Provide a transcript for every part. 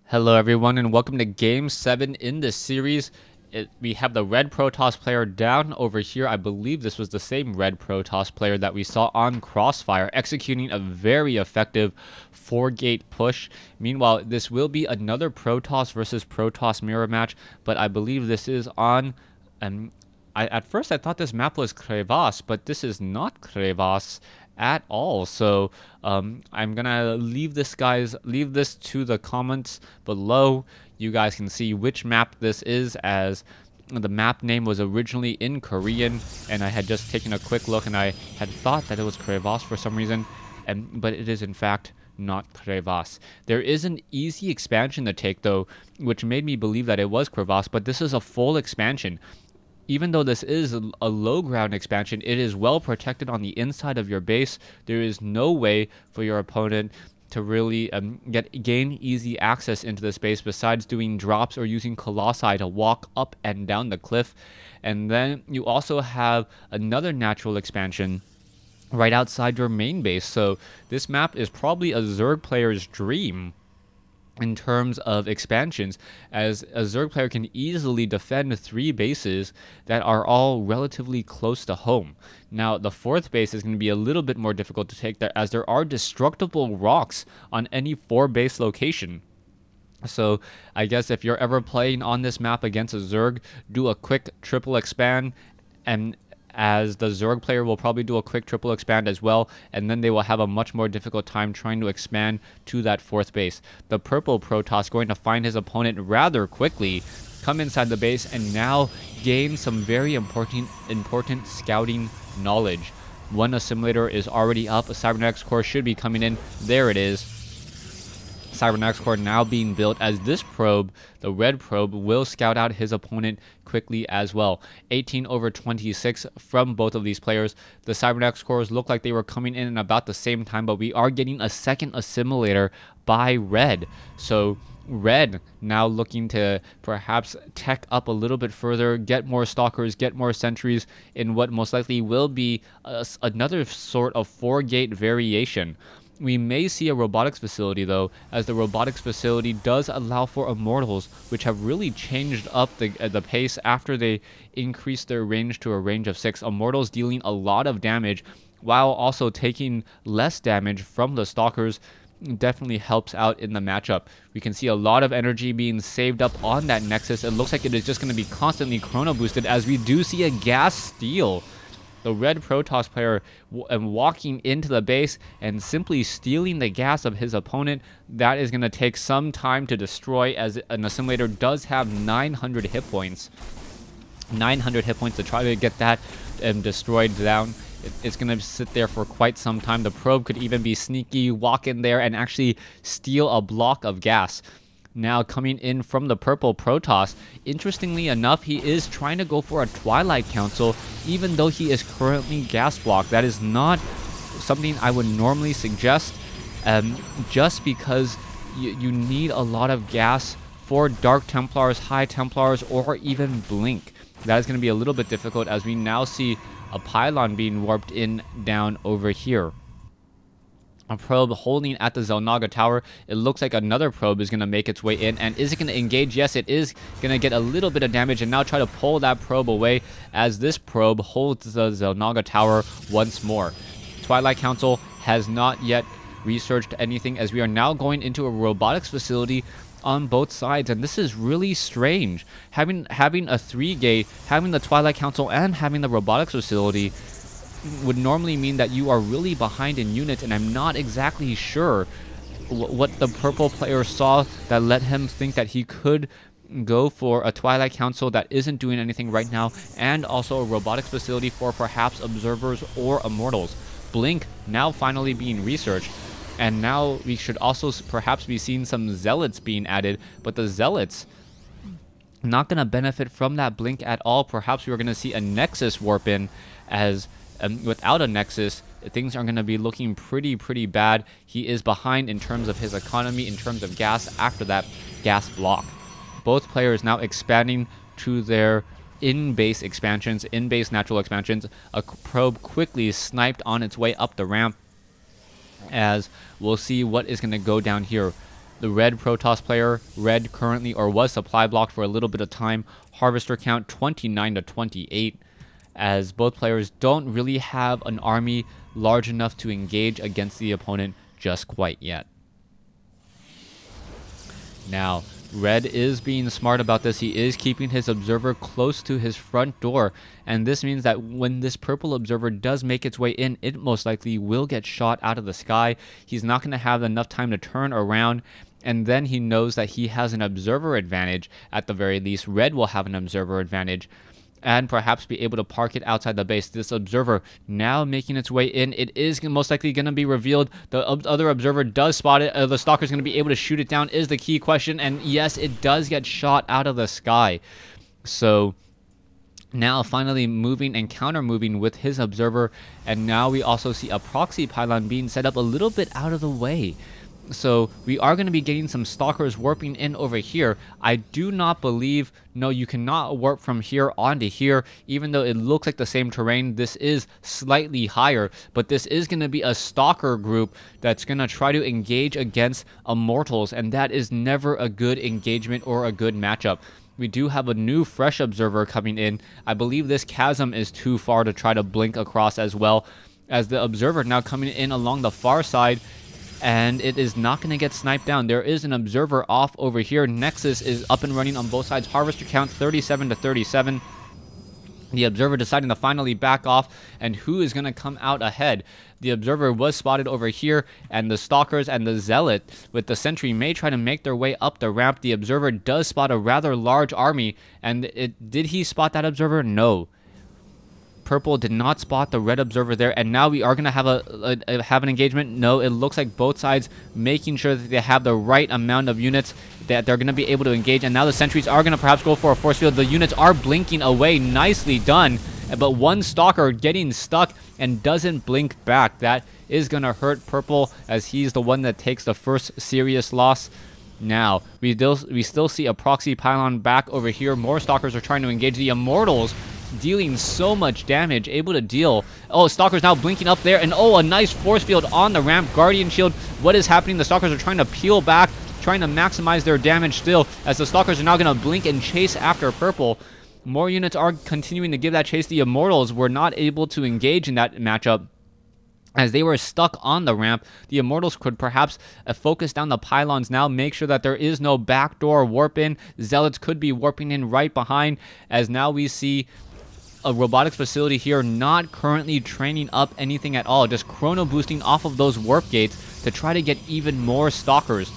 Hello everyone and welcome to Game 7 in this series. We have the red Protoss player down over here. I believe this was the same red Protoss player that we saw on Crossfire, executing a very effective 4-gate push. Meanwhile, this will be another Protoss versus Protoss mirror match, but I believe this is on... at first I thought this map was Crevasse, but this is not Crevasse at all. So I'm gonna leave this to the comments below. You guys can see which map this is, as the map name was originally in Korean, and I had just taken a quick look and I had thought that it was Crevasse for some reason, but it is in fact not Crevasse. There is an easy expansion to take though, which made me believe that it was Crevasse, but this is a full expansion. Even though this is a low ground expansion, it is well protected on the inside of your base. There is no way for your opponent to really gain easy access into the space besides doing drops or using Colossi to walk up and down the cliff. And then you also have another natural expansion right outside your main base. So this map is probably a Zerg player's dream in terms of expansions, as a Zerg player can easily defend 3 bases that are all relatively close to home. Now, the 4th base is going to be a little bit more difficult to take there, as there are destructible rocks on any 4-base location. So I guess if you're ever playing on this map against a Zerg, do a quick triple expand, and as the Zerg player will probably do a quick triple expand as well, and then they will have a much more difficult time trying to expand to that 4th base. The purple Protoss going to find his opponent rather quickly, come inside the base, and now gain some very important scouting knowledge. One assimilator is already up. A cybernetics core should be coming in. There it is. Cybernetics core now being built, as this probe, the red probe, will scout out his opponent quickly as well. 18/26 from both of these players. The cybernetics cores look like they were coming in about the same time, but we are getting a second assimilator by red. So red now looking to perhaps tech up a little bit further, get more stalkers, get more sentries in what most likely will be another sort of 4-gate variation. We may see a robotics facility though, as the robotics facility does allow for immortals, which have really changed up the pace after they increased their range to a range of 6. Immortals dealing a lot of damage while also taking less damage from the stalkers definitely helps out in the matchup. We can see a lot of energy being saved up on that Nexus. It looks like it is just going to be constantly chrono boosted, as we do see a gas steal. The red Protoss player walking into the base and simply stealing the gas of his opponent. That is going to take some time to destroy, as an assimilator does have 900 hit points. 900 hit points to try to get that destroyed down. It's going to sit there for quite some time. The probe could even be sneaky, walk in there and actually steal a block of gas. Now coming in from the purple Protoss, interestingly enough, he is trying to go for a Twilight Council, even though he is currently gas blocked. That is not something I would normally suggest, just because you need a lot of gas for Dark Templars, High Templars, or even Blink. That is going to be a little bit difficult, as we now see a pylon being warped in down over here. A probe holding at the Zelnaga tower. It looks like another probe is going to make its way in. And is it going to engage? Yes, it is going to get a little bit of damage, and now try to pull that probe away, as this probe holds the Zelnaga tower once more. Twilight Council has not yet researched anything, as we are now going into a robotics facility on both sides, and this is really strange. Having a 3-gate, having the Twilight Council, and having the robotics facility would normally mean that you are really behind in units, and I'm not exactly sure what the purple player saw that let him think that he could go for a Twilight Council that isn't doing anything right now, and also a robotics facility for perhaps observers or immortals. Blink now finally being researched, and now we should also perhaps be seeing some zealots being added, but the zealots not going to benefit from that blink at all. Perhaps we're going to see a Nexus warp in, as without a Nexus, things are going to be looking pretty bad. He is behind in terms of his economy, in terms of gas, after that gas block. Both players now expanding to their in-base expansions, in-base natural expansions. A probe quickly sniped on its way up the ramp, as we'll see what is going to go down here. The red Protoss player, red currently or was supply blocked for a little bit of time. Harvester count 29 to 28, as both players don't really have an army large enough to engage against the opponent just quite yet. Now, red is being smart about this. He is keeping his observer close to his front door, and this means that when this purple observer does make its way in, it most likely will get shot out of the sky. He's not going to have enough time to turn around, and then he knows that he has an observer advantage. At the very least, red will have an observer advantage, and perhaps be able to park it outside the base. This observer now making its way in. It is most likely going to be revealed. The other observer does spot it. The stalker is going to be able to shoot it down is the key question. And yes, it does get shot out of the sky. So now finally moving and counter moving with his observer. And now we also see a proxy pylon being set up a little bit out of the way. So we are going to be getting some stalkers warping in over here. I do not believe, no, you cannot warp from here onto here, even though it looks like the same terrain. This is slightly higher, but this is going to be a stalker group that's going to try to engage against immortals, and that is never a good engagement or a good matchup. We do have a new fresh observer coming in. I believe this chasm is too far to try to blink across as well, as the observer now coming in along the far side, and it is not going to get sniped down. There is an observer off over here. Nexus is up and running on both sides. Harvester count 37 to 37. The observer deciding to finally back off, and who is going to come out ahead? The observer was spotted over here, and the stalkers and the zealot with the sentry may try to make their way up the ramp. The observer does spot a rather large army, and did he spot that observer? No. Purple did not spot the red observer there, and now we are going to have have an engagement. No, it looks like both sides making sure that they have the right amount of units that they're going to be able to engage, and now the sentries are going to perhaps go for a force field. The units are blinking away. Nicely done, but one stalker getting stuck and doesn't blink back. That is going to hurt Purple, as he's the one that takes the first serious loss. Now, we still see a proxy pylon back over here. More stalkers are trying to engage. The immortals dealing so much damage, able to deal. Oh, stalkers now blinking up there, and oh, a nice force field on the ramp. Guardian shield. What is happening? The stalkers are trying to peel back, trying to maximize their damage still, as the stalkers are now going to blink and chase after Purple. More units are continuing to give that chase. The immortals were not able to engage in that matchup, as they were stuck on the ramp. The immortals could perhaps focus down the pylons now, make sure that there is no backdoor warp in. Zealots could be warping in right behind, as now we see a robotics facility here not currently training up anything at all, just chrono boosting off of those warp gates to try to get even more stalkers.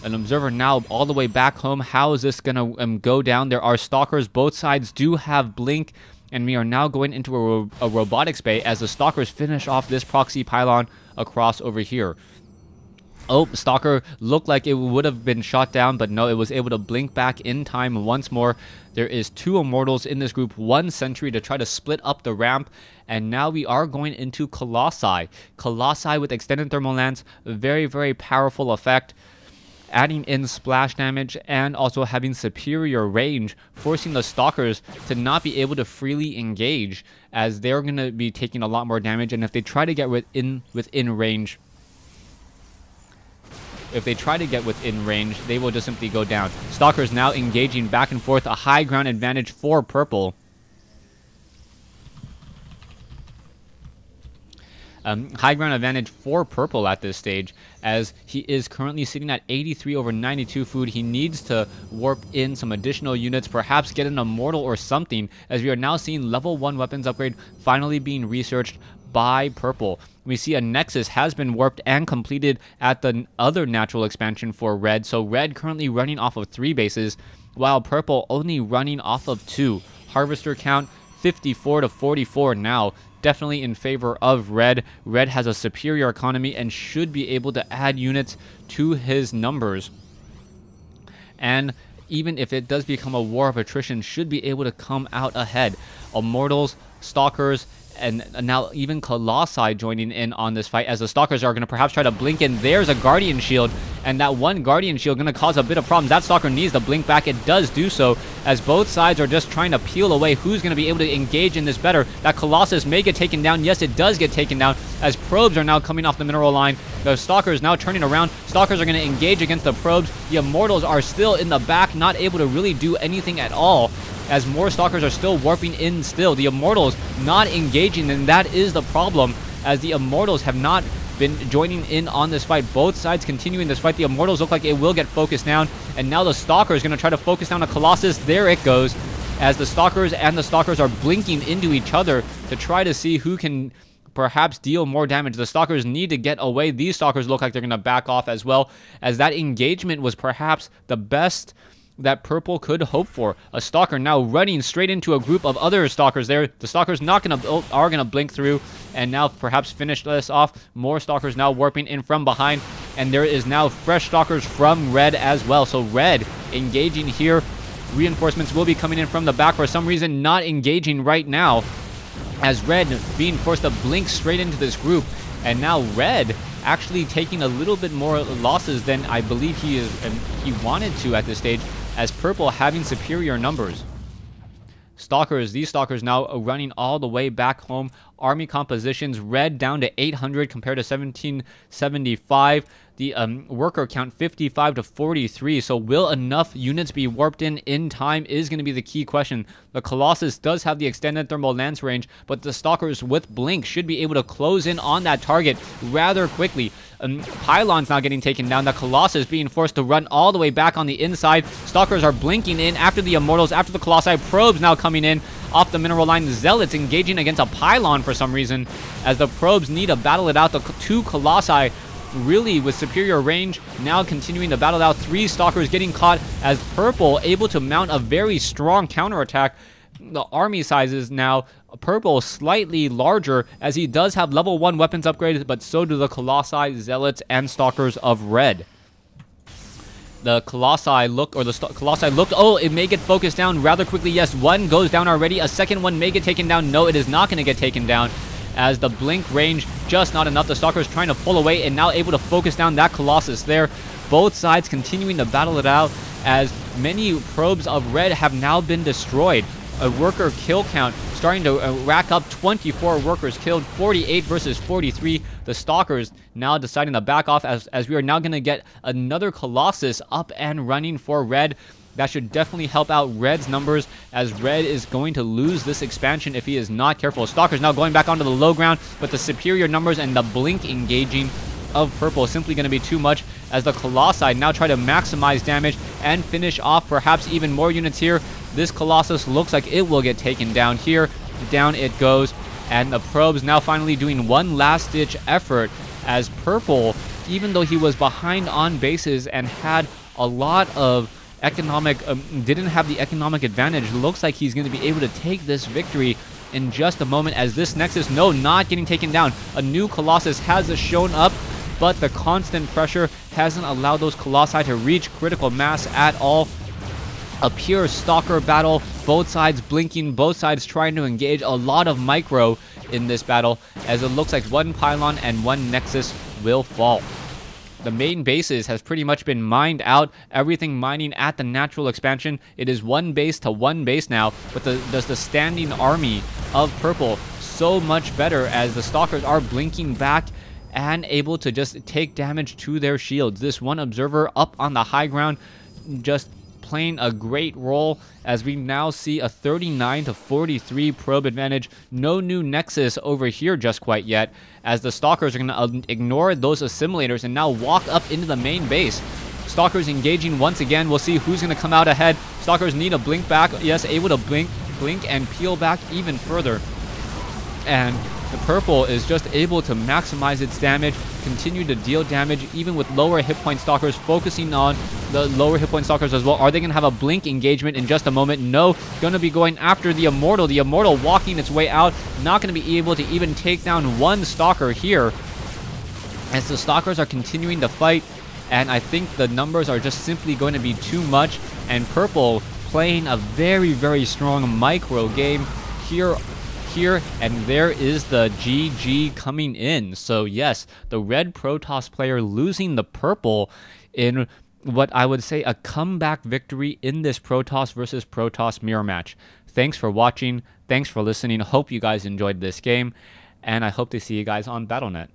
An observer now all the way back home. How is this gonna go down? There are stalkers. Both sides do have blink, and we are now going into a robotics bay as the stalkers finish off this proxy pylon across over here. Oh, stalker looked like it would have been shot down, but no, it was able to blink back in time once more. There is two immortals in this group, one sentry to try to split up the ramp, and now we are going into Colossi. Colossi with extended thermal lance, very, very powerful effect, adding in splash damage and also having superior range, forcing the stalkers to not be able to freely engage, as they're going to be taking a lot more damage, and if they try to get within range, they will just simply go down. Stalkers now engaging back and forth, a high ground advantage for Purple. High ground advantage for Purple at this stage, as he is currently sitting at 83 over 92 food. He needs to warp in some additional units, perhaps get an immortal or something, as we are now seeing level 1 weapons upgrade finally being researched by Purple. We see a Nexus has been warped and completed at the other natural expansion for Red, so Red currently running off of 3 bases, while Purple only running off of 2. Harvester count 54 to 44 now, definitely in favor of Red. Red has a superior economy and should be able to add units to his numbers. And even if it does become a war of attrition, should be able to come out ahead. Immortals, Stalkers, and now even Colossi joining in on this fight, as the Stalkers are going to perhaps try to blink in. There's a Guardian Shield, and that one Guardian Shield going to cause a bit of problems. That Stalker needs to blink back. It does do so, as both sides are just trying to peel away. Who's going to be able to engage in this better? That Colossus may get taken down. Yes, it does get taken down, as probes are now coming off the mineral line. The Stalkers now turning around. Stalkers are going to engage against the Probes. The Immortals are still in the back, not able to really do anything at all, as more Stalkers are still warping in still. The Immortals not engaging, and that is the problem, as the Immortals have not been joining in on this fight. Both sides continuing this fight. The Immortals look like it will get focused down, and now the Stalker is going to try to focus down a Colossus. There it goes, as the Stalkers and the Stalkers are blinking into each other to try to see who can perhaps deal more damage. The Stalkers need to get away. These Stalkers look like they're going to back off as well, as that engagement was perhaps the best that Purple could hope for. A Stalker now running straight into a group of other Stalkers there. The Stalkers are gonna blink through and now perhaps finish this off. More Stalkers now warping in from behind, and there is now fresh Stalkers from Red as well. So Red engaging here. Reinforcements will be coming in from the back. For some reason not engaging right now, as Red being forced to blink straight into this group, and now Red actually taking a little bit more losses than I believe he wanted to at this stage, as Purple having superior numbers. These Stalkers now running all the way back home. Army compositions, Red down to 800 compared to 1775. The worker count 55 to 43. So will enough units be warped in time is going to be the key question. The Colossus does have the extended thermal lance range, but the Stalkers with Blink should be able to close in on that target rather quickly. Pylons now getting taken down. The Colossus being forced to run all the way back on the inside. Stalkers are blinking in after the Immortals, after the Colossi. Probes now coming in off the mineral line. Zealots engaging against a Pylon for some reason, as the Probes need to battle it out. The two Colossi really with superior range now continuing to battle out. Three Stalkers getting caught, as Purple able to mount a very strong counterattack. The army sizes now, Purple slightly larger, as he does have level 1 weapons upgrades, but so do the Colossi, Zealots, and Stalkers of Red. The Colossi look, oh, it may get focused down rather quickly. Yes, one goes down already. A second one may get taken down. No, it is not going to get taken down, as the blink range just not enough. The Stalkers trying to pull away and now able to focus down that Colossus there. Both sides continuing to battle it out, as many probes of Red have now been destroyed. A worker kill count starting to rack up. 24 workers killed, 48 versus 43. The Stalkers now deciding to back off, as we are now going to get another Colossus up and running for Red. That should definitely help out Red's numbers, as Red is going to lose this expansion if he is not careful. Stalkers now going back onto the low ground, but the superior numbers and the blink engaging of Purple is simply going to be too much, as the Colossi now try to maximize damage and finish off perhaps even more units here. This Colossus looks like it will get taken down here. Down it goes, and the Probes now finally doing one last-ditch effort, as Purple, even though he was behind on bases and had a lot of economic, didn't have the economic advantage, looks like he's going to be able to take this victory in just a moment, as this Nexus, no, not getting taken down. A new Colossus has shown up, but the constant pressure hasn't allowed those Colossi to reach critical mass at all. A pure Stalker battle, both sides blinking, both sides trying to engage. A lot of micro in this battle, as it looks like one Pylon and one Nexus will fall. The main bases has pretty much been mined out. Everything mining at the natural expansion. It is one base to one base now, but does the standing army of Purple so much better, as the Stalkers are blinking back and able to just take damage to their shields. This one observer up on the high ground just playing a great role, as we now see a 39 to 43 probe advantage. No new Nexus over here just quite yet, as the Stalkers are going to ignore those assimilators and now walk up into the main base. Stalkers engaging once again. We'll see who's going to come out ahead. Stalkers need a blink back. Yes, able to blink and peel back even further. And the Purple is just able to maximize its damage, continue to deal damage even with lower hit point Stalkers, focusing on the lower hit point Stalkers as well. Are they going to have a blink engagement in just a moment? No. Going to be going after the Immortal. The Immortal walking its way out. Not going to be able to even take down one Stalker here, as the Stalkers are continuing to fight. And I think the numbers are just simply going to be too much. And Purple playing a very, very strong micro game here, and there is the GG coming in. So yes, the Red Protoss player losing the Purple in what I would say a comeback victory in this Protoss versus Protoss mirror match. Thanks for watching. Thanks for listening. Hope you guys enjoyed this game, and I hope to see you guys on Battle.net.